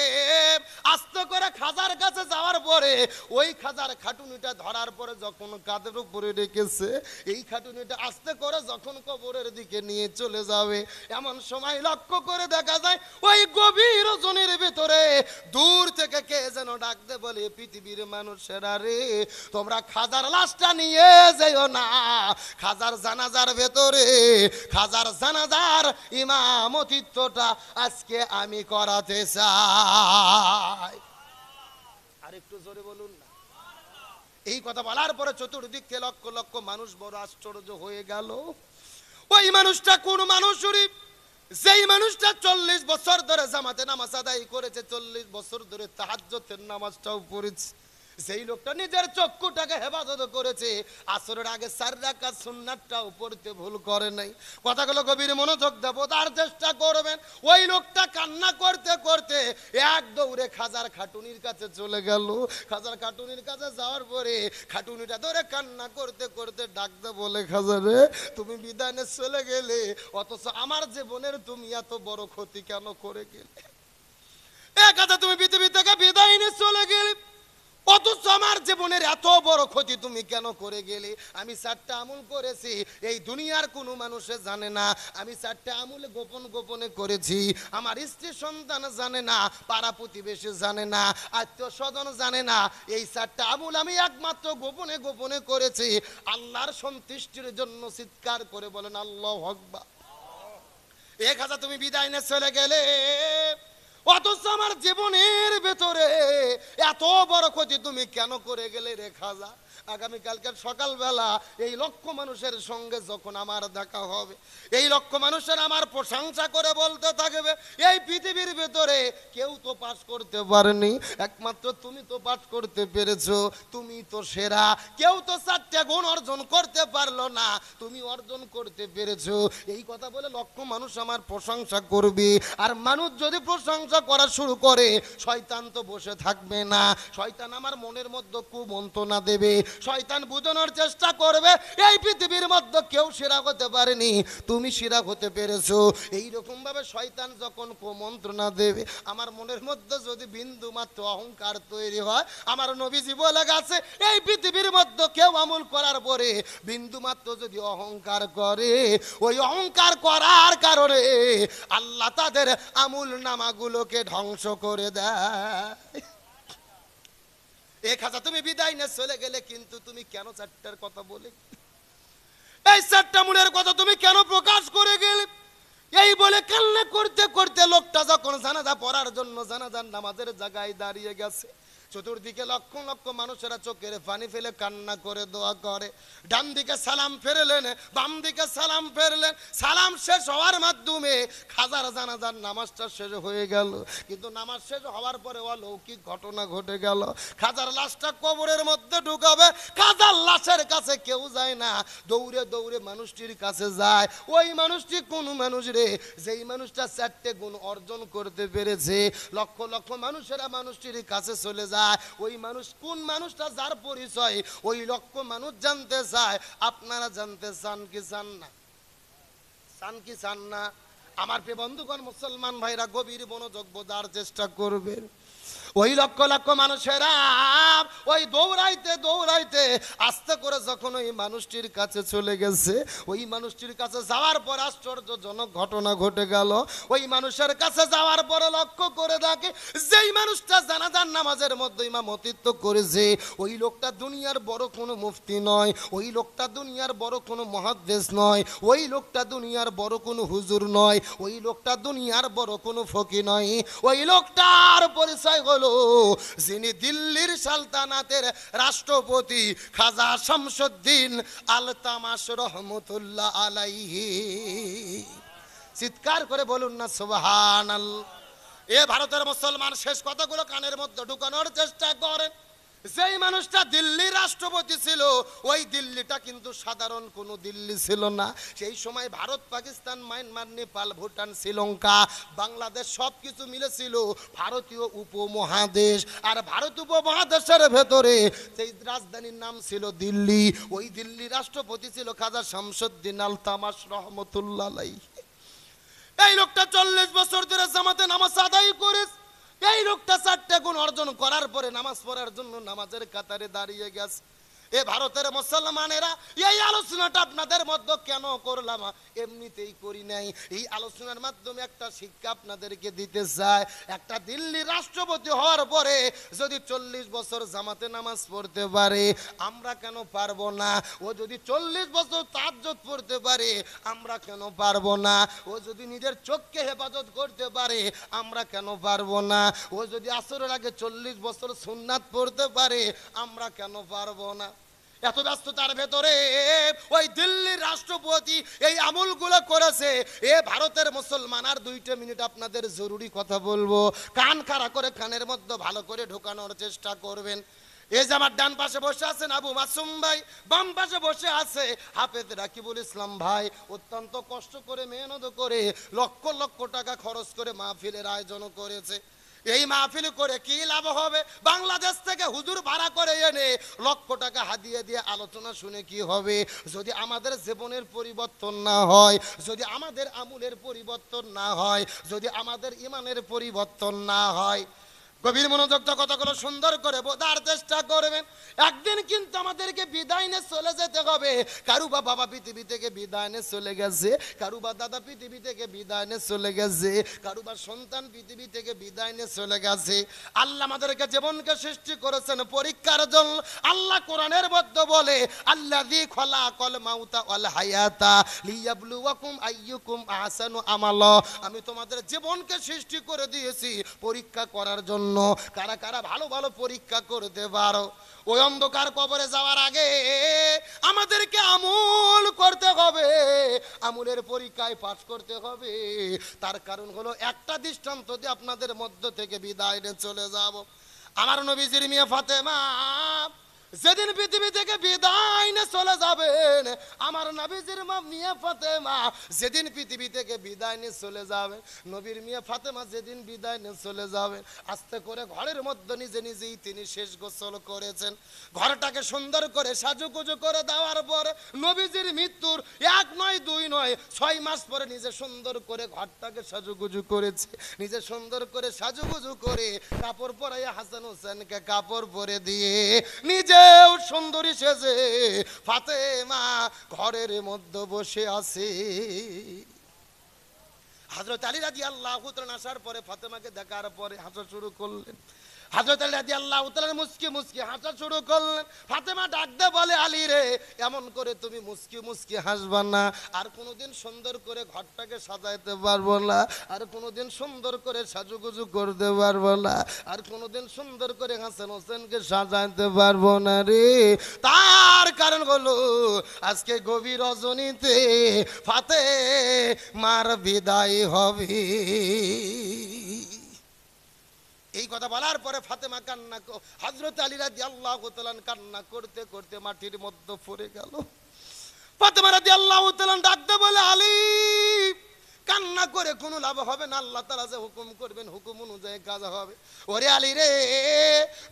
Speaker 1: আস্তে করে খাজার কাছে যাওয়ার পরে ওই খাজার খাটুনিটা ধরার পরে যখন কাঁধের উপরে রেখেছে, এই খাটুনিটা আস্তে করে যখন কবরের দিকে নিয়ে চলে যাবে, এমন সময় লক্ষ্য করে দেখা যায় ওই গভীর রজনীর ভিতরে দূর থেকে কে যেন ডাক দে বলে, পৃথিবীর মানুষেরা রে, তোমরা খাজার লাশটা নিয়ে যেও না। খাজার জানাজার ভেতরে খাজার জানাজার ইমামতিত্বটা আজকে আমি করাতে চাই। আর একটু জোরে বলুন না। এই কথা বলার পরে চতুর্দিক থেকে লক্ষ লক্ষ মানুষ বড় আশ্চর্য হয়ে গেল। ওই মানুষটা কোন মানুষ? যেই মানুষটা 40 বছর ধরে জামাতে নামাজ আদায় করেছে, 40 বছর ধরে তাহাজ্জুদের নামাজটাও পড়েছে, সেই লোকটা নিজের চক্ষুটাকে হেফাজত করেছে, আসরের আগে 4 রাকাত সুন্নাতটাও পড়তে ভুল করে নাই। কথাগুলো গভীর মনোযোগ দেব, তার চেষ্টা করবেন। ওই লোকটা কান্না করতে করতে এক দৌড়ে খাজার খাটুনির কাছে চলে গেল। খাজার খাটুনির কাছে যাওয়ার পরে খাটুনিটা ধরে কান্না করতে করতে ডাকতে বলে, খাজা রে, তুমি বিদায় নিয়ে চলে গেলে, অথচ আমার জীবনের তুমি এত বড় ক্ষতি কেন করে গেলে? খাজা, তুমি পৃথিবী থেকে বিদায় নিয়ে চলে গেলে, অথচ আমার জীবনের এত বড় ক্ষতি তুমি কেন করে গেলে? আমি 4টা আমল করেছি, এই দুনিয়ার কোনো মানুষে জানে না। আমি 4টা আমল গোপন গোপনে করেছি, আমার স্ত্রী সন্তান জানে না, পাড়া প্রতিবেশী জানে না, আত্মীয় স্বজন জানে না। এই 4টা আমল আমি একমাত্র গোপনে গোপনে করেছি আল্লাহর সন্তুষ্টির জন্য। চিৎকার করে বলেন আল্লাহু আকবার। খাজা, তুমি বিদায় নিয়ে চলে গেলে, অথচ আমার জীবনের ভেতরে এত বড় ক্ষতি তুমি কেন করে গেলে রে খাজা? আগামীকালকের সকালবেলা এই লক্ষ মানুষের সঙ্গে যখন আমার দেখা হবে, এই লক্ষ মানুষের আমার প্রশংসা করে বলতে থাকবে, এই পৃথিবীর ভেতরে কেউ তো পাস করতে পারেনি, একমাত্র তুমি তো পাস করতে পেরেছো, তুমি তো সেরা। কেউ তো 4টা গুণ অর্জন করতে পারলো না, তুমি অর্জন করতে পেরেছো। এই কথা বলে লক্ষ মানুষ আমার প্রশংসা করবে। আর মানুষ যদি প্রশংসা করা শুরু করে, শয়তান তো বসে থাকবে না। শয়তান আমার মনের মধ্যে কুমন্ত্রণা দেবে, শয়তান বুঝানোর চেষ্টা করবে এই পৃথিবীর মধ্যে কেউ সেরা হতে পারেনি, তুমি সেরা হতে পেরেছো। এইরকম ভাবে শয়তান যখন কুমন্ত্রণা দেবে, আমার মনের মধ্যে যদি বিন্দু মাত্র অহংকার তৈরি হয়, আমার নবীজি বলে গেছে এই পৃথিবীর মধ্যে কেউ আমল করার পরে বিন্দু মাত্র যদি অহংকার করে, ওই অহংকার করার কারণে আল্লাহ তাদের আমল নামাগুলোকে ধ্বংস করে দেয়। খাজা, তুমি বিদায় নিয়ে চলে গেলে, কিন্তু তুমি কেন 4টার কথা বলে, এই 4টা মূলের কথা তুমি কেন প্রকাশ করে গেলে? এই বলে কান্না করতে করতে লোকটা যখন জানাজা পড়ার জন্য জানাজার নামাজের জায়গায় দাঁড়িয়ে গেছে, চতুর্দিকে লক্ষ লক্ষ মানুষেরা চোখের পানি ফেলে কান্না করে দোয়া করে। ডান দিকে সালাম ফেরলেন, বাম দিকে সালাম ফেরলেন। সালাম শেষ হওয়ার মাধ্যমে খাজার জানাজার নামাজটা শেষ হয়ে গেল। কিন্তু নামাজ শেষ হওয়ার পরে অলৌকিক ঘটনা ঘটে গেল। খাজার লাশটা কবরের মধ্যে ঢুকাবে, খাজার লাশের কাছে কেউ যায় না, দৌড়ে দৌড়ে মানুষটির কাছে যায়। ওই মানুষটি কোন মানুষ রে? যেই মানুষটা 4টে গুণ অর্জন করতে পেরেছে। লক্ষ লক্ষ মানুষেরা মানুষটির কাছে চলে যায়। ওই মানুষ কোন মানুষটা? যার পরিচয় ওই লক্ষ মানুষ জানতে চায়। আপনারা জানতে চান কি চান না? চান কি চান না? আমার প্রিয় বন্ধুগণ, মুসলমান ভাইরা গভীর মনোযোগ বোঝার চেষ্টা করবেন। ওই লক্ষ লক্ষ মানুষেরা ওই দৌড়াইতে দৌড়াইতে আস্তে করে যখন ওই মানুষটির কাছে চলে গেছে, ওই মানুষটির কাছে যাওয়ার পর আশ্চর্যজনক ঘটনা ঘটে গেল। ওই মানুষের কাছে যাওয়ার পরে লক্ষ্য করে দেখে যেই মানুষটা জানাজার নামাজের মধ্যে ইমামতিত্ব করেছে, ওই লোকটা দুনিয়ার বড় কোনো মুফতি নয়, ওই লোকটা দুনিয়ার বড় কোনো মুহাদ্দিস নয়, ওই লোকটা দুনিয়ার বড় কোনো হুজুর নয়, ওই লোকটা দুনিয়ার বড় কোনো ফকি নয়। ওই লোকটার পরিচয় হলো যিনি দিল্লির সালতানাতের রাষ্ট্রপতি খাজা শামসুদ্দিন আলতামাশ রহমতুল্লাহ আলাইহি। চিৎকার করে বলুন না সুবহানাল্লাহ। এ ভারতের মুসলমান শেষ কথাগুলো কানের মধ্যে ঢুকানোর চেষ্টা করেন। যেই মানুষটা দিল্লির রাষ্ট্রপতি ছিল, ওই দিল্লিটা কিন্তু সাধারণ কোনো দিল্লি ছিল না। সেই সময় ভারত, পাকিস্তান, মায়ানমার, নেপাল, ভুটান, শ্রীলঙ্কা, বাংলাদেশ সব কিছু মিলেছিল ভারতীয় উপমহাদেশ। আর ভারত উপমহাদেশের ভেতরে সেই রাজধানীর নাম ছিল দিল্লি। ওই দিল্লি রাষ্ট্রপতি ছিল খাজা শামসুদ্দিন আলতামাশ রহমতুল্লাহ আলাইহি। এই লোকটা 40 বছর ধরে জামাতে নামাজ আদায় করেছে। এই লোকটা 4টে গুণ অর্জন করার পরে নামাজ পড়ার জন্য নামাজের কাতারে দাঁড়িয়ে গেছে। এ ভারতের মুসলমানেরা, এই আলোচনাটা আপনাদের মধ্যে কেন করলাম? এমনিতেই করি নাই। এই আলোচনার মাধ্যমে একটা শিক্ষা আপনাদেরকে দিতে চাই। একটা দিল্লি রাষ্ট্রপতি হওয়ার পরে যদি 40 বছর জামাতে নামাজ পড়তে পারে, আমরা কেন পারবো না? ও যদি 40 বছর তাহাজ্জুদ পড়তে পারে, আমরা কেন পারবো না? ও যদি নিজের চোখকে হেফাজত করতে পারে, আমরা কেন পারবো না? ও যদি আসরের আগে 40 বছর সুন্নাত পড়তে পারে, আমরা কেন পারবো না? এত ব্যস্ততার ভেতরে ওই দিল্লির রাষ্ট্রপতি এই আমলগুলো করেছে। এ ভারতের মুসলমান, আর 2টা মিনিট আপনাদের জরুরি কথা বলবো, কান খাড়া করে কানের মধ্যে ভালো করে ঢোকানোর চেষ্টা করবেন। এই যে আমার ডান পাশে বসে আছেন আবু মাসুম ভাই, বাম পাশে বসে আছে হাফেজ রাকিবুল ইসলাম ভাই। অত্যন্ত কষ্ট করে, মেহনত করে, লক্ষ লক্ষ টাকা খরচ করে মাহফিলের আয়োজন করেছে। এই মাহফিল করে কি লাভ হবে? বাংলাদেশ থেকে হুজুর ভাড়া করে এনে লক্ষ টাকা হাদিয়া দিয়ে আলোচনা শুনে কি হবে? যদি আমাদের জীবনের পরিবর্তন না হয়, যদি আমাদের আমলের পরিবর্তন না হয়, যদি আমাদের ইমানের পরিবর্তন না হয়। গভীর মনোযোগ তো কথাগুলো সুন্দর করে বোঝার চেষ্টা করবেন। একদিন কিন্তু আমাদেরকে বিদায় নিয়ে চলে যেতে হবে। কারুবা বাবা পৃথিবী থেকে বিদায় নিয়ে চলে গেছে, কারুবা দাদা পৃথিবী থেকে বিদায় নিয়ে চলে গেছে, কারুবা সন্তান পৃথিবী থেকে বিদায় নিয়ে চলে গেছে। আল্লাহ আমাদেরকে জীবনকে সৃষ্টি করেছেন পরীক্ষার জন্য। আল্লাহ কোরআনের মধ্যে বলে, আল্লাযী খালাকাল মাউতা ওয়াল হায়াতা লিয়াবলুয়াকুম আইয়ুকুম আহসানু আমালা। আমি তোমাদের জীবনকে সৃষ্টি করে দিয়েছি পরীক্ষা করার জন্য। কারা কারা ভালো ভালো পরীক্ষা করতে পারো? ওই অন্ধকার কবরে যাওয়ার আগে আমাদেরকে আমল করতে হবে, আমলের পরীক্ষায় পাস করতে হবে। তার কারণ হলো একটা দৃষ্টান্ত দিয়ে আপনাদের মধ্য থেকে বিদায় নিয়ে চলে যাব। আমার নবীজির মেয়ে ফাতেমা যেদিন পৃথিবী থেকে বিদায় নিয়ে চলে যাবেন, আমার নবীজির মা মিয়া ফাতেমা যেদিন পৃথিবী থেকে বিদায় নিয়ে চলে যাবেন, নবীর মিয়া ফাতেমা যেদিন বিদায় নিয়ে চলে যাবেন, আস্তে করে ঘরের মধ্যে নিজে নিজেই তিনি শেষ গোসল করেছেন। ঘরটাকে সুন্দর করে সাজুগুজু করে দেওয়ার পর নবীজির মৃত্যুর 1 নয় 2 নয় 6 মাস পরে নিজে সুন্দর করে ঘরটাকে সাজুগুজু করেছে। নিজে সুন্দর করে সাজুগুজু করে কাপড় পরাইয়া হাসান হোসেনকে কাপড় পরে দিয়ে নিজে সুন্দরী সেজে ফাতেমা ঘরের মধ্যে বসে আছে। হযরত আলী রাদিয়াল্লাহু তাআলা আসার পরে ফাতেমাকে দেখার পরে হাসা শুরু করলেন। হযরত আলী রাদিয়াল্লাহু তাআলা মুস্কি মুস্কি হাসা শুরু করলেন। ফাতেমা ডাক দিয়ে বলে, আলী রে, এমন করে তুমি মুস্কি মুস্কি হাসবা না। আর কোনোদিন সুন্দর করে ঘরটাকে সাজাইতে পারবো না, আর কোনোদিন সুন্দর করে সাজুগুজু করতে পারবো না, আর কোনোদিন সুন্দর করে হাসান হোসেনকে সাজাইতে পারবো না রে। তার কারণ হলো আজকে গভীর রজনীতে ফাতেমার বিদায় হবে। এই কথা বলার পরে ফাতেমা কান্না, হযরত আলী রাদিয়াল্লাহু তাআলা কান্না করতে করতে মাটির মধ্যে পড়ে গেল। ফাতেমা রাদিয়াল্লাহু তাআলা ডাকতে বলে, আলী কান্না করে কোনো লাভ হবে না, আল্লাহ তাআলা যে হুকুম করবেন হুকুম অনুযায়ী কাজ হবে। ওরে আলী রে,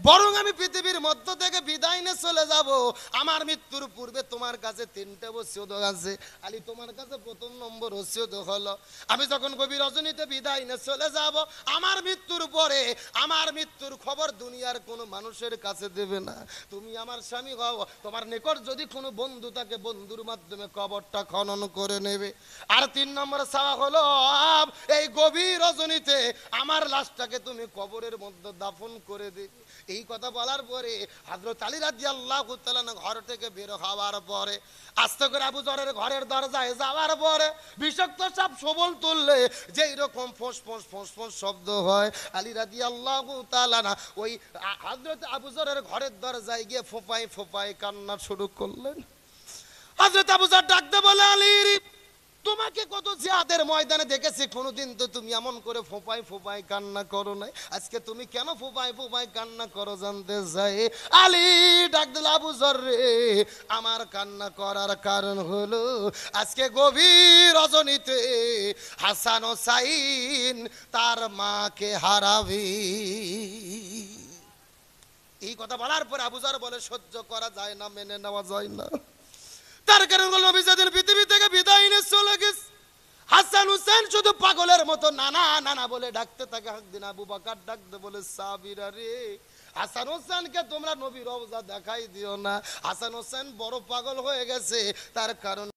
Speaker 1: বরং আমি পৃথিবীর মধ্য থেকে বিদায় নিয়ে চলে যাব, আমার মৃত্যুর পূর্বে তোমার কাছে 3টে ওসিয়ত আছে। আলী, তোমার কাছে প্রথম নম্বর ওসিয়ত হলো, আমি যখন গভীর রজনীতে বিদায় নিয়ে চলে যাব, আমার মৃত্যুর পরে আমার মৃত্যুর খবর দুনিয়ার কোনো মানুষের কাছে দেবে না। তুমি আমার স্বামী হও, তোমার নিকট যদি কোনো বন্ধু থাকে বন্ধুর মাধ্যমে কবরটা খনন করে নেবে। আর 3 নম্বর চাওয়া হলো, এই গভীর রজনীতে আমার লাশটাকে তুমি কবরের মধ্যে দাফন করে দেবে। এই কথা বলার পরে হযরত আলী রাদিয়াল্লাহু তাআলা ঘর থেকে বের হওয়ার পরে আস্তে করে আবু যরের ঘরের দরজায় যাওয়ার পরে বিষাক্ত সাপ সবল তুললে যেই রকম ফোঁস ফোঁস ফোঁস ফোঁস শব্দ হয়, আলী রাদিয়াল্লাহু তাআলা না ওই হযরত আবু যরের ঘরের দরজায় গিয়ে ফোঁপায় ফোঁপায় কান্না শুরু করলেন। হযরত আবু যর ডাকতে বলে, আলী, তোমাকে কত জিহাদের ময়দানে দেখেছি, কোনোদিন তো তুমি এমন করে ফোঁপাই ফোঁপাই কান্না করো নাই, আজকে তুমি কেন ফোঁপাই ফোঁপাই কান্না করো জানতে চাই। আলী ডাক দিল, আবু যর রে, আমার কান্না করার কারণ হলো আজকে গভীর রজনীতে হাসান হোসাইন তার মাকে হারাবি। এই কথা বলার পর আবু যর বলে, সহ্য করা যায় না, মেনে নেওয়া যায় না। তার কারণ হলো নবী যেদিন পৃথিবী থেকে বিদায় নিয়ে চলে গেছে, হাসান হুসেন শুধু পাগলের মতো নানা নানা বলে ডাকতে থাকে। একদিন আবু বকর ডাকতে বলে, সাবিরা রে, হাসান হোসেনকে তোমরা নবীর রওজা দেখাই দিও না, হাসান হোসেন বড় পাগল হয়ে গেছে। তার কারণ